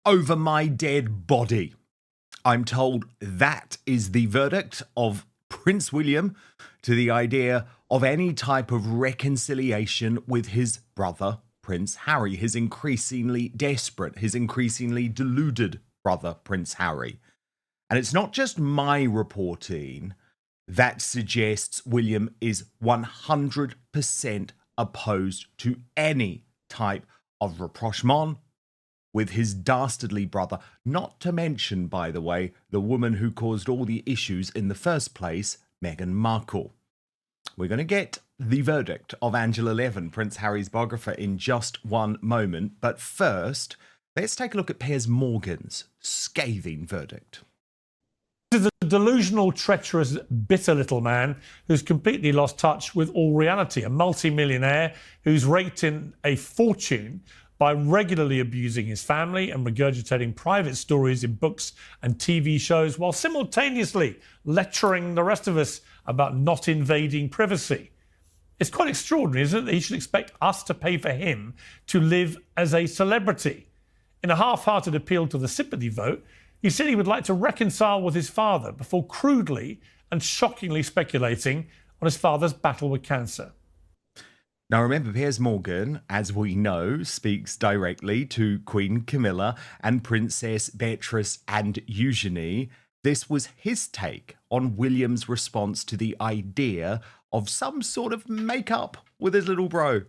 over my dead body. I'm told that is the verdict of Prince William to the idea of any type of reconciliation with his brother, Prince Harry, his increasingly desperate, his increasingly deluded brother, Prince Harry. And it's not just my reporting that suggests William is 100% opposed to any type of rapprochement with his dastardly brother, not to mention, by the way, the woman who caused all the issues in the first place, Meghan Markle. We're going to get the verdict of Angela Levin, Prince Harry's biographer, in just one moment. But first, let's take a look at Piers Morgan's scathing verdict. This is a delusional, treacherous, bitter little man who's completely lost touch with all reality, a multi-millionaire who's raked in a fortune by regularly abusing his family and regurgitating private stories in books and TV shows while simultaneously lecturing the rest of us about not invading privacy. It's quite extraordinary, isn't it, that he should expect us to pay for him to live as a celebrity. In a half-hearted appeal to the sympathy vote, he said he would like to reconcile with his father before crudely and shockingly speculating on his father's battle with cancer. Now, remember, Piers Morgan, as we know, speaks directly to Queen Camilla and Princess Beatrice and Eugenie. This was his take on William's response to the idea of some sort of make-up with his little bro.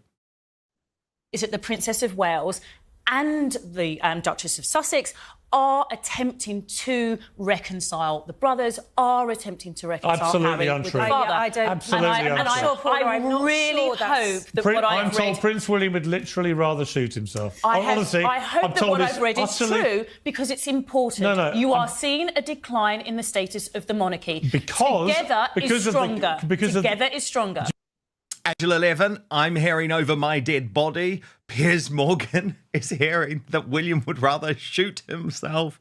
Is that the Princess of Wales and the Duchess of Sussex are attempting to reconcile. The brothers are attempting to reconcile Absolutely Harry untrue. with the father. I don't. Absolutely untrue. I really hope that what I've read... I'm told Prince William would literally rather shoot himself. Honestly, I hope that what I've read is true because it's important. No, you are seeing a decline in the status of the monarchy. Together is stronger. Together is stronger. Angela Levin, I'm hearing over my dead body. Piers Morgan is hearing that William would rather shoot himself.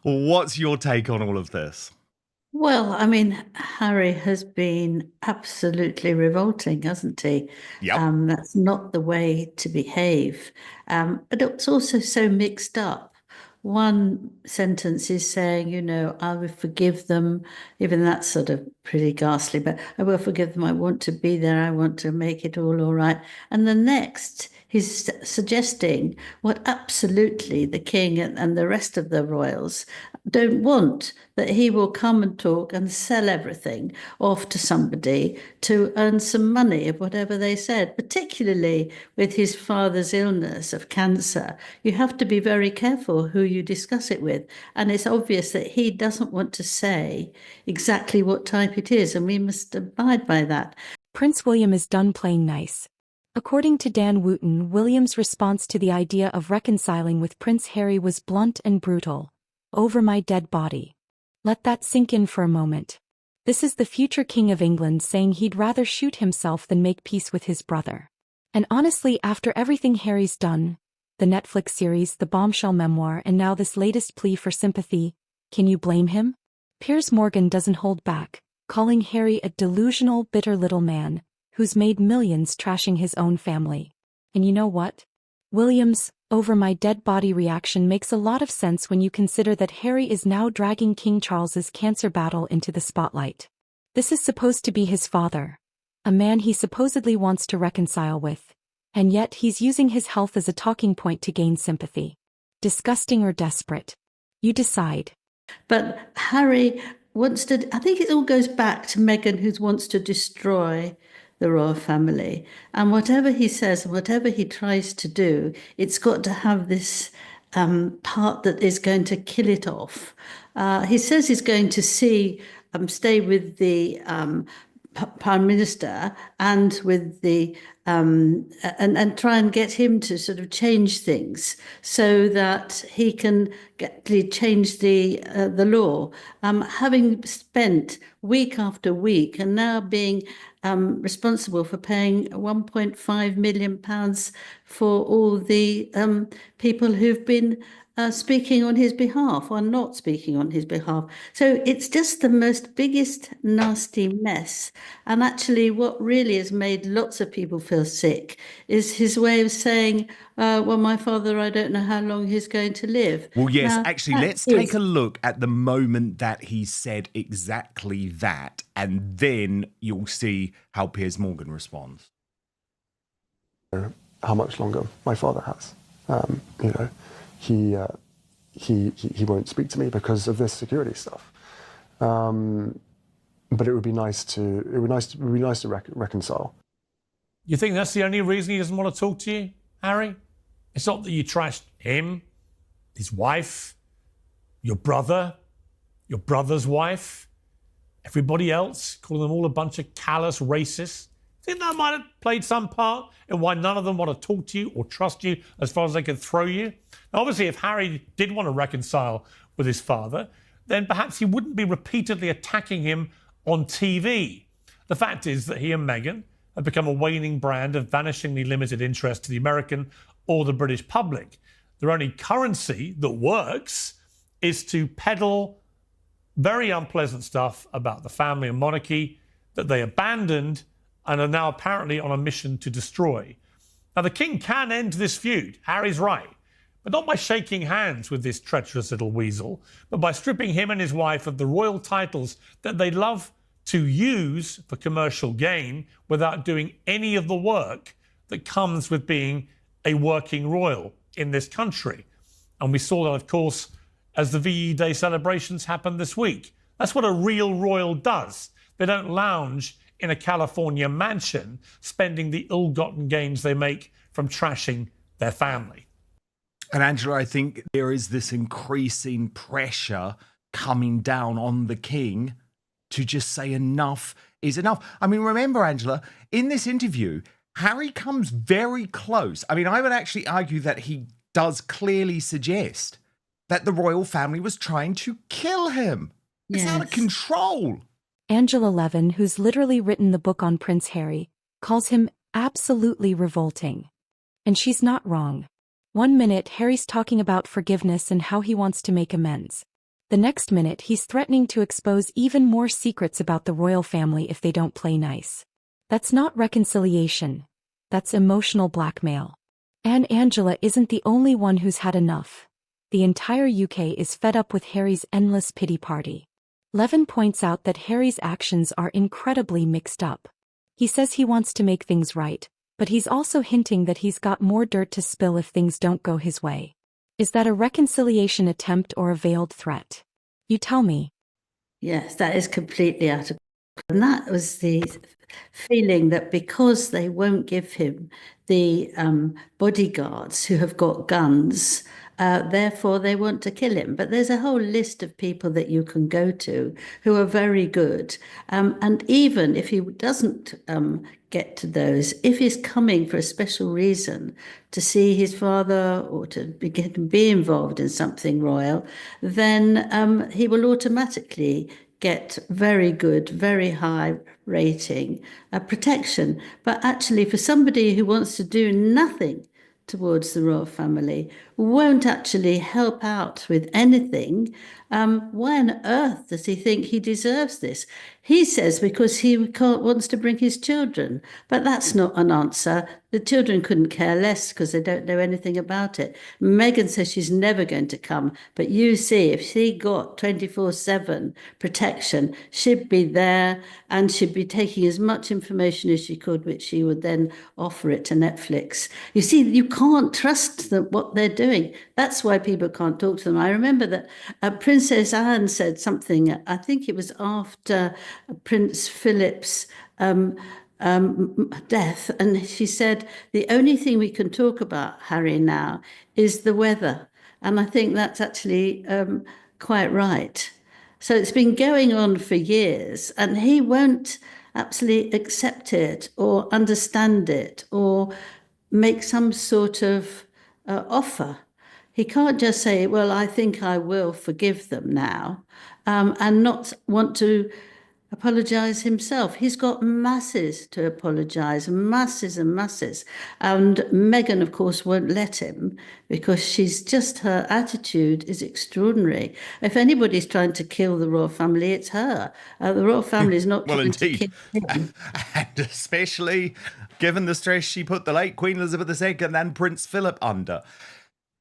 What's your take on all of this? Well, I mean, Harry has been absolutely revolting, hasn't he? Yep. That's not the way to behave. But it's also so mixed up. One sentence is saying, you know, I will forgive them. Even that's sort of pretty ghastly, but I will forgive them. I want to be there. I want to make it all right. And the next, he's suggesting what absolutely the king and the rest of the royals don't want, that he will come and talk and sell everything off to somebody to earn some money of whatever they said, particularly with his father's illness of cancer. You have to be very careful who you discuss it with. And it's obvious that he doesn't want to say exactly what type it is, and we must abide by that. Prince William is done playing nice. According to Dan Wootton, William's response to the idea of reconciling with Prince Harry was blunt and brutal. Over my dead body. Let that sink in for a moment. This is the future King of England saying he'd rather shoot himself than make peace with his brother. And honestly, after everything Harry's done, the Netflix series, the bombshell memoir, and now this latest plea for sympathy, can you blame him? Piers Morgan doesn't hold back, calling Harry a delusional, bitter little man who's made millions trashing his own family. And you know what? William's over my dead body reaction makes a lot of sense when you consider that Harry is now dragging King Charles's cancer battle into the spotlight. This is supposed to be his father, a man he supposedly wants to reconcile with, and yet he's using his health as a talking point to gain sympathy. Disgusting or desperate? You decide. But Harry wants to, I think it all goes back to Meghan, who wants to destroy the royal family. And whatever he says and whatever he tries to do, it's got to have this part that is going to kill it off. He says he's going to stay with the Prime Minister and with the and try and get him to sort of change things so that he can change the law. Having spent week after week and now being responsible for paying £1.5 million for all the people who've been speaking on his behalf or not speaking on his behalf. So it's just the most biggest nasty mess. And actually what really has made lots of people feel sick is his way of saying, well, my father, I don't know how long he's going to live. Well, yes, Now, actually, that let's take is- a look at the moment that he said exactly that, and then you'll see how Piers Morgan responds. How much longer my father has. You know, he won't speak to me because of this security stuff. But it would be nice to reconcile. You think that's the only reason he doesn't want to talk to you, Harry? It's not that you trashed him, his wife, your brother, your brother's wife, everybody else, calling them all a bunch of callous racists. Think that might have played some part in why none of them want to talk to you or trust you as far as they can throw you? Now, obviously, if Harry did want to reconcile with his father, then perhaps he wouldn't be repeatedly attacking him on TV. The fact is that he and Meghan have become a waning brand of vanishingly limited interest to the American or the British public. Their only currency that works is to peddle very unpleasant stuff about the family and monarchy that they abandoned and are now apparently on a mission to destroy. Now, the king can end this feud, Harry's right, but not by shaking hands with this treacherous little weasel, but by stripping him and his wife of the royal titles that they love to use for commercial gain without doing any of the work that comes with being a working royal in this country. And we saw that, of course, as the VE Day celebrations happened this week. That's what a real royal does. They don't lounge in a California mansion spending the ill-gotten gains they make from trashing their family. And Angela, I think there is this increasing pressure coming down on the king to just say enough is enough. I mean, remember, Angela, in this interview, Harry comes very close. I mean, I would actually argue that he does clearly suggest that the royal family was trying to kill him. It's out of control. Angela Levin, who's literally written the book on Prince Harry, calls him absolutely revolting. And she's not wrong. One minute, Harry's talking about forgiveness and how he wants to make amends. The next minute, he's threatening to expose even more secrets about the royal family if they don't play nice. That's not reconciliation. That's emotional blackmail. And Angela isn't the only one who's had enough. The entire UK is fed up with Harry's endless pity party. Levin points out that Harry's actions are incredibly mixed up. He says he wants to make things right, but he's also hinting that he's got more dirt to spill if things don't go his way. Is that a reconciliation attempt or a veiled threat? You tell me. Yes, that is completely out of. And that was the feeling that because they won't give him the bodyguards who have got guns, therefore they want to kill him. But there's a whole list of people that you can go to who are very good. And even if he doesn't get to those, if he's coming for a special reason to see his father or to be involved in something royal, then he will automatically get very good, very high rating, protection. But actually, for somebody who wants to do nothing towards the royal family, won't actually help out with anything, why on earth does he think he deserves this? He says because he wants to bring his children, but that's not an answer. The children couldn't care less because they don't know anything about it. Meghan says she's never going to come, but you see, if she got 24/7 protection, she'd be there and she'd be taking as much information as she could, which she would then offer it to Netflix. You see, you can't trust them, what they're doing. That's why people can't talk to them. I remember that Princess Anne said something, I think it was after Prince Philip's death, and she said, the only thing we can talk about, Harry, now is the weather. And I think that's actually quite right. So it's been going on for years, and he won't absolutely accept it or understand it or make some sort of offer. He can't just say, well, I think I will forgive them now, and not want to apologise himself. He's got masses to apologise, masses and masses. And Meghan, of course, won't let him because her attitude is extraordinary. If anybody's trying to kill the royal family, it's her. The royal family is not Well, trying to kill indeed. him. And especially given the stress she put the late Queen Elizabeth II and Prince Philip under.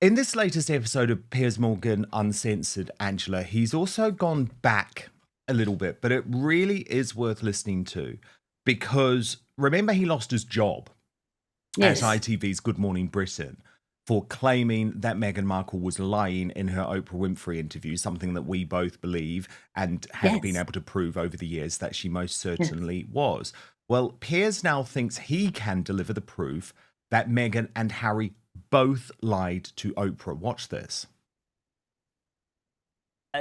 In this latest episode of Piers Morgan Uncensored, Angela, he's also gone back a little bit, but it really is worth listening to because remember he lost his job at ITV's Good Morning Britain for claiming that Meghan Markle was lying in her Oprah Winfrey interview, something that we both believe and have been able to prove over the years that she most certainly was. Well, Piers now thinks he can deliver the proof that Meghan and Harry both lied to Oprah. Watch this.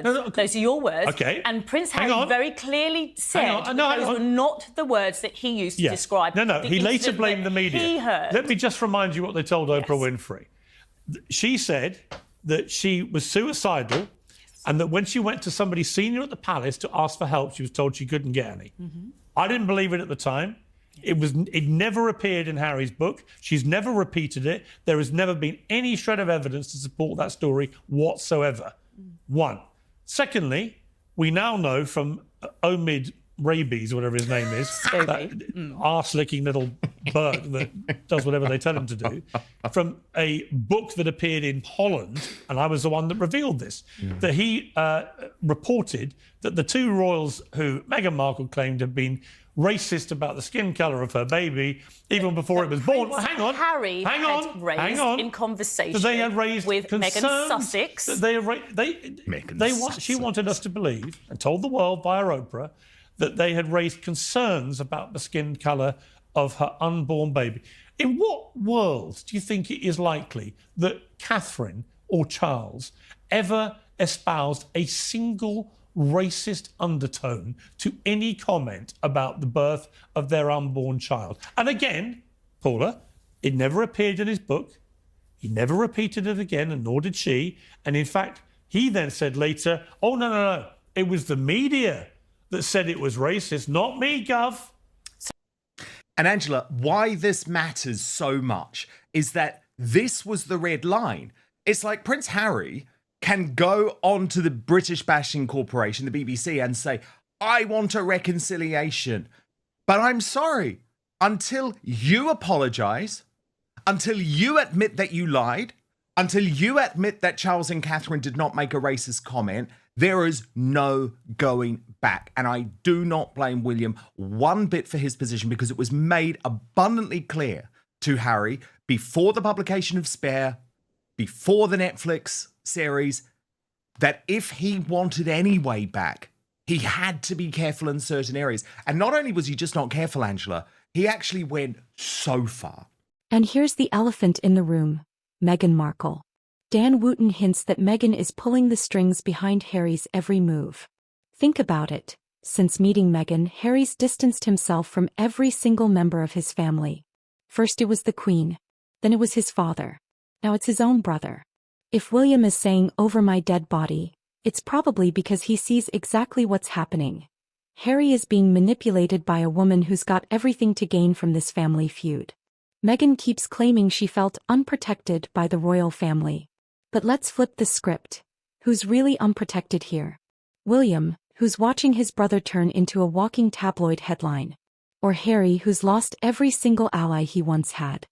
Those are your words. Okay. And Prince Harry very clearly said those were not the words that he used to describe. He later blamed the media. He heard. Let me just remind you what they told Oprah Winfrey. She said that she was suicidal and that when she went to somebody senior at the palace to ask for help, she was told she couldn't get any. I didn't believe it at the time. It never appeared in Harry's book. She's never repeated it. There has never been any shred of evidence to support that story whatsoever. One. Secondly, we now know from Omid Rabies, or whatever his name is, that arse-licking little bird that does whatever they tell him to do, from a book that appeared in Holland, and I was the one that revealed this, that he reported that the two royals who Meghan Markle claimed had been racist about the skin colour of her baby even before it was born. Well, Harry had raised in conversation they had raised with Meghan Sussex. She wanted us to believe, and told the world via Oprah, that they had raised concerns about the skin colour of her unborn baby. In what world do you think it is likely that Catherine or Charles ever espoused a single racist undertone to any comment about the birth of their unborn child? And again, Paula, it never appeared in his book. He never repeated it again, and nor did she. And in fact, he then said later, oh, no, it was the media that said it was racist, not me, Gov. And Angela, why this matters so much is that this was the red line. It's like Prince Harry can go on to the British Bashing Corporation, the BBC, and say, I want a reconciliation. But I'm sorry, until you apologise, until you admit that you lied, until you admit that Charles and Catherine did not make a racist comment, there is no going back. And I do not blame William one bit for his position because it was made abundantly clear to Harry before the publication of Spare, before the Netflix series, that if he wanted any way back, he had to be careful in certain areas. And not only was he just not careful, Angela, he actually went so far. And here's the elephant in the room, Meghan Markle. Dan Wootton hints that Meghan is pulling the strings behind Harry's every move. Think about it. Since meeting Meghan, Harry's distanced himself from every single member of his family. First it was the Queen, then it was his father. Now it's his own brother. If William is saying over my dead body, it's probably because he sees exactly what's happening. Harry is being manipulated by a woman who's got everything to gain from this family feud. Meghan keeps claiming she felt unprotected by the royal family. But let's flip the script. Who's really unprotected here? William, who's watching his brother turn into a walking tabloid headline. Or Harry, who's lost every single ally he once had.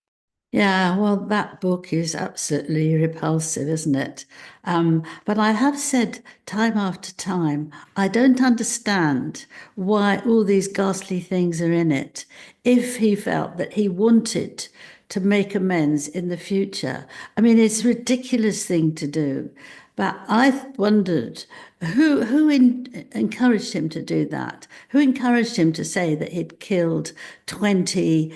Yeah, well, that book is absolutely repulsive, isn't it? But I have said time after time, I don't understand why all these ghastly things are in it. If he felt that he wanted to make amends in the future, I mean, it's a ridiculous thing to do. But I wondered who encouraged him to do that? Who encouraged him to say that he'd killed 20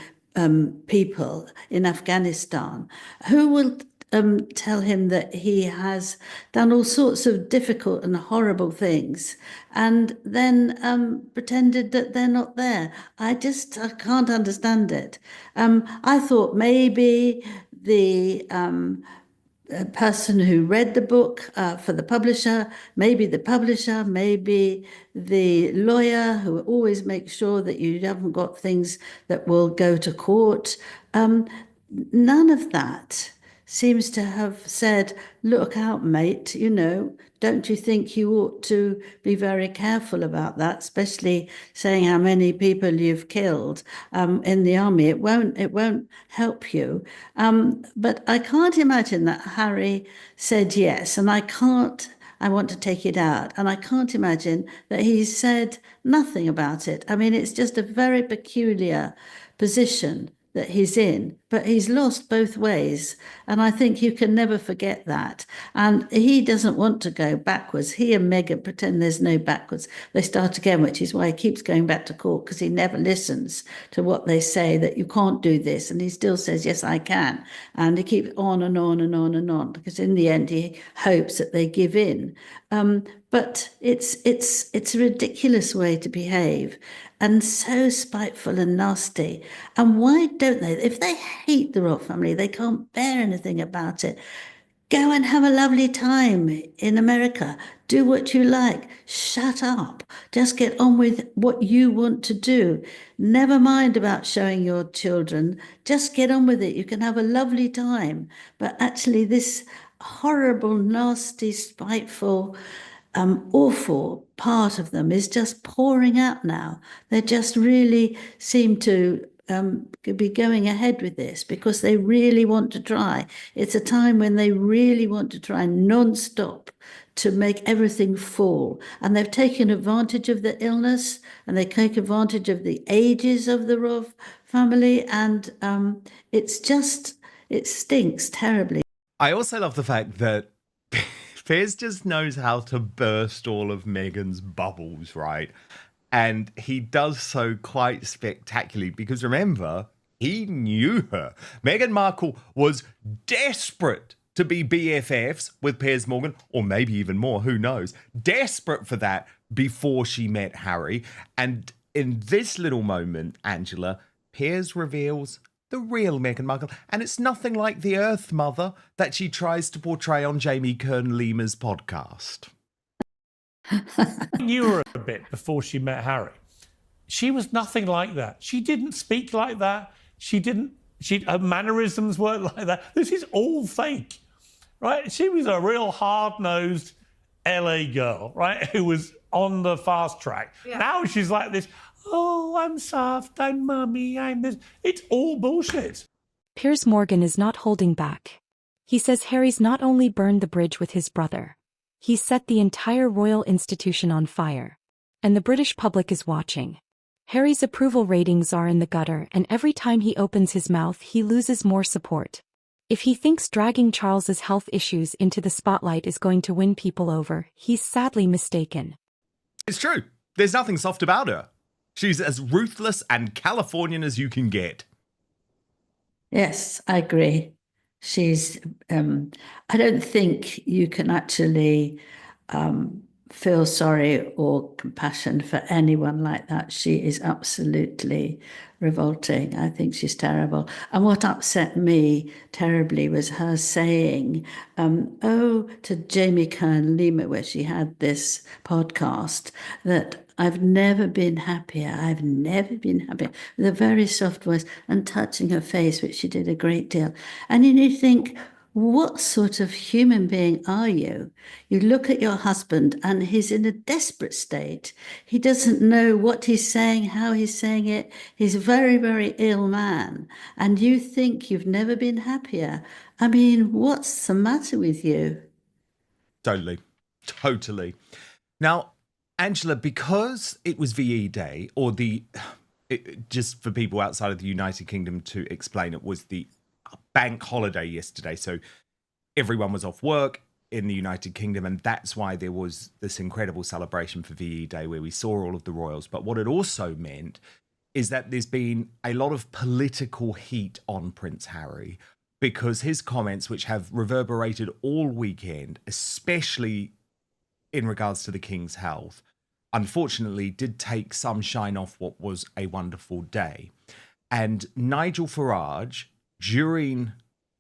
people in Afghanistan? Who will tell him that he has done all sorts of difficult and horrible things and then pretended that they're not there? I can't understand it. I thought maybe the person who read the book for the publisher, maybe the lawyer who always makes sure that you haven't got things that will go to court. None of that seems to have said, look out, mate, don't you think you ought to be very careful about that, especially saying how many people you've killed in the army. It won't help you. But I can't imagine that Harry said yes, and I want to take it out. And I can't imagine that he said nothing about it. I mean, it's just a very peculiar position that he's in, but he's lost both ways. And I think you can never forget that. And he doesn't want to go backwards. He and Meghan pretend there's no backwards. They start again, which is why he keeps going back to court, because he never listens to what they say, that you can't do this. And he still says, yes, I can. And he keeps on and on and on and on, because in the end, he hopes that they give in. But it's a ridiculous way to behave, and so spiteful and nasty. And why don't they? If they hate the royal family, they can't bear anything about it. Go and have a lovely time in America. Do what you like. Shut up. Just get on with what you want to do. Never mind about showing your children. Just get on with it. You can have a lovely time. But actually, this horrible, nasty, spiteful, awful part of them is just pouring out now. They just really seem to be going ahead with this because they really want to try. It's a time when they really want to try non-stop to make everything fall. And they've taken advantage of the illness, and they take advantage of the ages of the royal family. And it stinks terribly. I also love the fact that Piers just knows how to burst all of Meghan's bubbles, right? And he does so quite spectacularly because, remember, he knew her. Meghan Markle was desperate to be BFFs with Piers Morgan, or maybe even more, who knows? Desperate for that before she met Harry. And in this little moment, Angela, Piers reveals the real Meghan Markle, and it's nothing like the Earth Mother that she tries to portray on Jamie Kern-Lima's podcast. I knew her a bit before she met Harry. She was nothing like that. She didn't speak like that. Her mannerisms weren't like that. This is all fake, right? She was a real hard-nosed LA girl, right, who was on the fast track. Yeah. Now she's like this, oh, I'm soft, I'm mummy, I'm this. It's all bullshit. Piers Morgan is not holding back. He says Harry's not only burned the bridge with his brother, he's set the entire royal institution on fire. And the British public is watching. Harry's approval ratings are in the gutter, and every time he opens his mouth he loses more support. If he thinks dragging Charles's health issues into the spotlight is going to win people over, he's sadly mistaken. It's true. There's nothing soft about her. She's as ruthless and Californian as you can get. Yes, I agree. She's, I don't think you can actually feel sorry or compassion for anyone like that. She is absolutely revolting. I think she's terrible. And what upset me terribly was her saying, to Jamie Kern-Lima, where she had this podcast, that I've never been happier. I've never been happier, with a very soft voice and touching her face, which she did a great deal. And you think, what sort of human being are you? You look at your husband and he's in a desperate state. He doesn't know what he's saying, how he's saying it. He's a very, very ill man. And you think you've never been happier. I mean, what's the matter with you? Totally. Now, Angela, because it was VE Day, or just for people outside of the United Kingdom to explain, it was the bank holiday yesterday, so everyone was off work in the United Kingdom, and that's why there was this incredible celebration for VE Day where we saw all of the royals. But what it also meant is that there's been a lot of political heat on Prince Harry because his comments, which have reverberated all weekend, especially in regards to the King's health, unfortunately did take some shine off what was a wonderful day. And Nigel Farage, during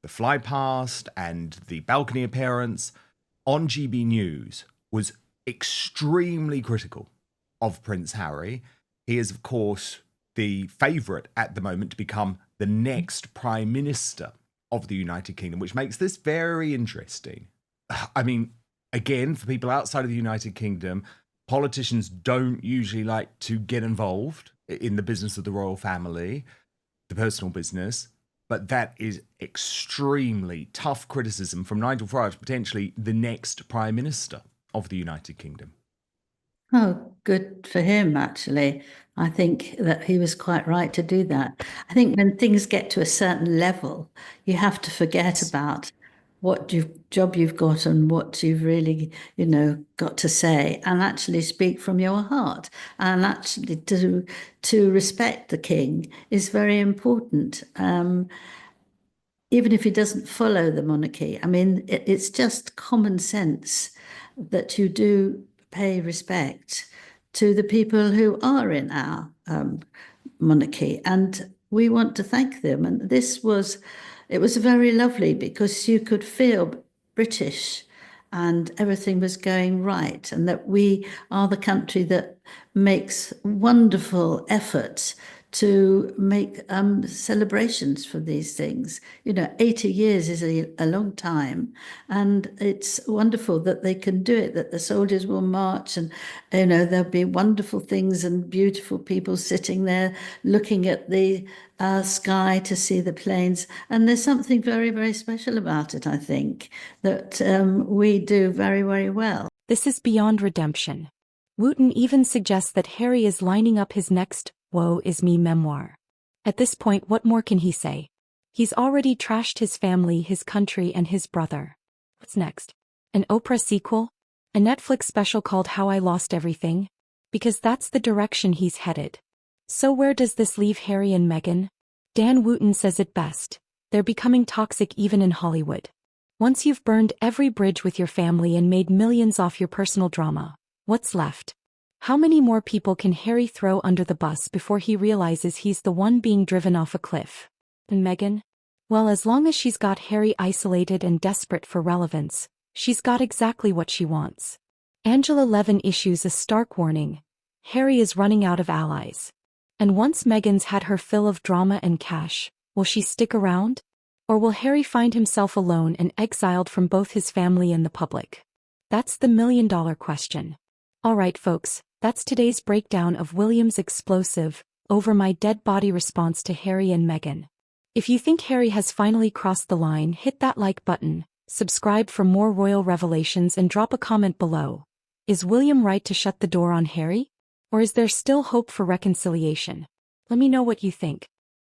the fly past and the balcony appearance on GB News was extremely critical of Prince Harry. He is, of course, the favourite at the moment to become the next Prime Minister of the United Kingdom, which makes this very interesting. I mean, again, for people outside of the United Kingdom, politicians don't usually like to get involved in the business of the royal family, the personal business, but that is extremely tough criticism from Nigel Farage, potentially the next Prime Minister of the United Kingdom. Oh, good for him, actually. I think that he was quite right to do that. I think when things get to a certain level, you have to forget about what job you've got and what you've really, got to say, and actually speak from your heart. And actually to respect the king is very important. Even if he doesn't follow the monarchy. I mean, it's just common sense that you do pay respect to the people who are in our monarchy, and we want to thank them. And it was very lovely because you could feel British and everything was going right, and that we are the country that makes wonderful efforts to make celebrations for these things. 80 years is a long time, and it's wonderful that they can do it, that the soldiers will march, and there'll be wonderful things and beautiful people sitting there looking at the sky to see the planes. And there's something very, very special about it, I think, that we do very, very well. This is beyond redemption. Wootton even suggests that Harry is lining up his next Woe Is Me memoir. At this point, what more can he say? He's already trashed his family, his country, and his brother. What's next? An Oprah sequel? A Netflix special called How I Lost Everything? Because that's the direction he's headed. So where does this leave Harry and Meghan? Dan Wootton says it best. They're becoming toxic even in Hollywood. Once you've burned every bridge with your family and made millions off your personal drama, what's left? How many more people can Harry throw under the bus before he realizes he's the one being driven off a cliff? And Meghan? Well, as long as she's got Harry isolated and desperate for relevance, she's got exactly what she wants. Angela Levin issues a stark warning. Harry is running out of allies. And once Meghan's had her fill of drama and cash, will she stick around? Or will Harry find himself alone and exiled from both his family and the public? That's the million-dollar question. All right, folks, that's today's breakdown of William's explosive, over my dead body response to Harry and Meghan. If you think Harry has finally crossed the line, hit that like button, subscribe for more royal revelations, and drop a comment below. Is William right to shut the door on Harry? Or is there still hope for reconciliation? Let me know what you think.